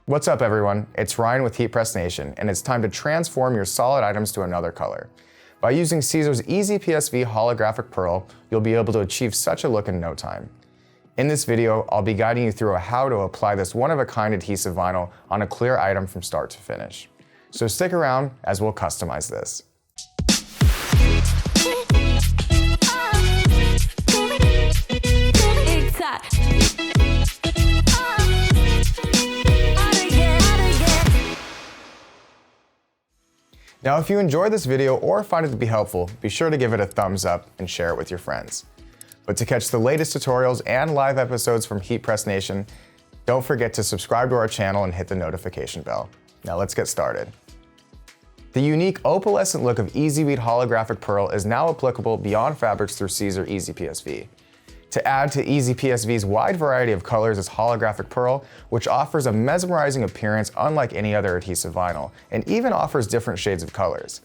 What's up everyone, it's Ryan with HeatPress Nation, and it's time to transform your solid items to another color. By using Siser's EasyPSV Holographic Pearl, you'll be able to achieve such a look in no time. In this video, I'll be guiding you through how to apply this one-of-a-kind adhesive vinyl on a clear item from start to finish. So stick around as we'll customize this. Now, if you enjoyed this video or find it to be helpful, be sure to give it a thumbs up and share it with your friends. But to catch the latest tutorials and live episodes from HeatPress Nation, don't forget to subscribe to our channel and hit the notification bell. Now let's get started. The unique opalescent look of EasyPSV Holographic Pearl is now applicable beyond fabrics through Siser EasyPSV. To add to EasyPSV's wide variety of colors is holographic pearl, which offers a mesmerizing appearance unlike any other adhesive vinyl, and even offers different shades of colors.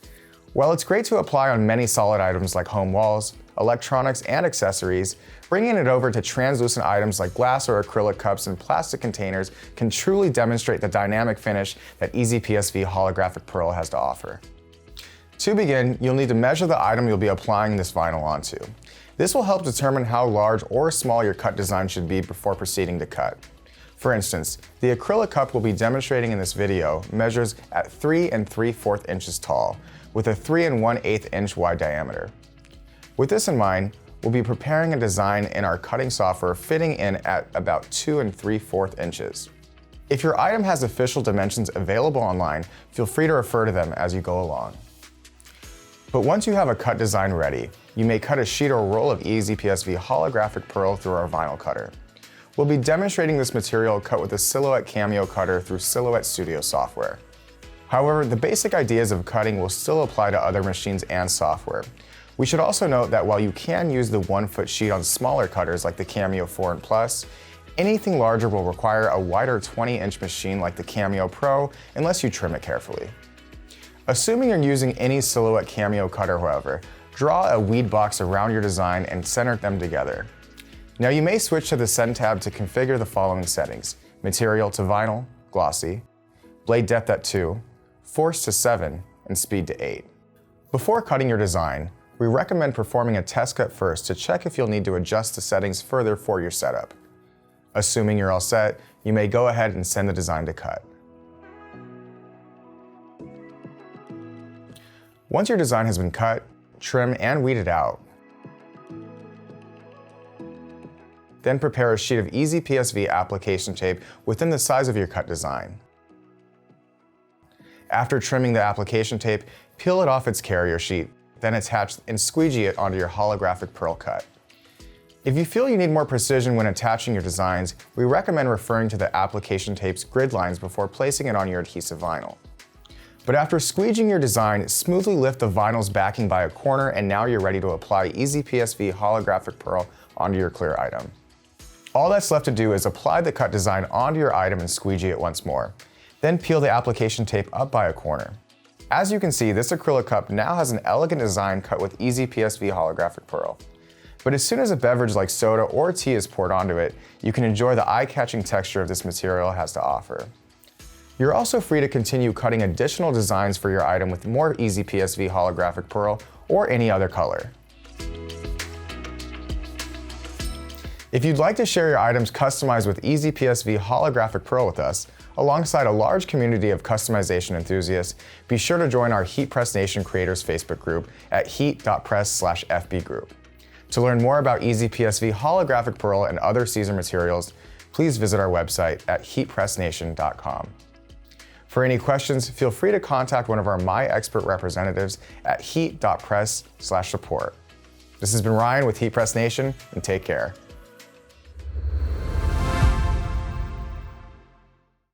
While it's great to apply on many solid items like home walls, electronics, and accessories, bringing it over to translucent items like glass or acrylic cups and plastic containers can truly demonstrate the dynamic finish that EasyPSV Holographic Pearl has to offer. To begin, you'll need to measure the item you'll be applying this vinyl onto. This will help determine how large or small your cut design should be before proceeding to cut. For instance, the acrylic cup we'll be demonstrating in this video measures at 3 3/4 inches tall, with a 3 1/8 inch wide diameter. With this in mind, we'll be preparing a design in our cutting software fitting in at about 2 3/4 inches. If your item has official dimensions available online, feel free to refer to them as you go along. But once you have a cut design ready, you may cut a sheet or roll of EasyPSV Holographic Pearl through our vinyl cutter. We'll be demonstrating this material cut with a Silhouette Cameo cutter through Silhouette Studio software. However, the basic ideas of cutting will still apply to other machines and software. We should also note that while you can use the 1-foot sheet on smaller cutters like the Cameo 4 and Plus, anything larger will require a wider 20-inch machine like the Cameo Pro unless you trim it carefully. Assuming you're using any Silhouette Cameo cutter, however, draw a weed box around your design and center them together. Now you may switch to the Send tab to configure the following settings: material to vinyl, glossy, blade depth at 2, force to 7, and speed to 8. Before cutting your design, we recommend performing a test cut first to check if you'll need to adjust the settings further for your setup. Assuming you're all set, you may go ahead and send the design to cut. Once your design has been cut, trim, and weeded out, then prepare a sheet of EasyPSV application tape within the size of your cut design. After trimming the application tape, peel it off its carrier sheet, then attach and squeegee it onto your holographic pearl cut. If you feel you need more precision when attaching your designs, we recommend referring to the application tape's grid lines before placing it on your adhesive vinyl. But after squeegeeing your design, smoothly lift the vinyl's backing by a corner, and now you're ready to apply EasyPSV Holographic Pearl onto your clear item. All that's left to do is apply the cut design onto your item and squeegee it once more. Then peel the application tape up by a corner. As you can see, this acrylic cup now has an elegant design cut with EasyPSV Holographic Pearl. But as soon as a beverage like soda or tea is poured onto it, you can enjoy the eye-catching texture of this material has to offer. You're also free to continue cutting additional designs for your item with more EasyPSV Holographic Pearl or any other color. If you'd like to share your items customized with EasyPSV Holographic Pearl with us, alongside a large community of customization enthusiasts, be sure to join our HeatPress Nation Creators Facebook group at heat.press/FB group. To learn more about EasyPSV Holographic Pearl and other Siser materials, please visit our website at heatpressnation.com. For any questions, feel free to contact one of our My Expert representatives at heat.press/support. This has been Ryan with HeatPress Nation, and take care.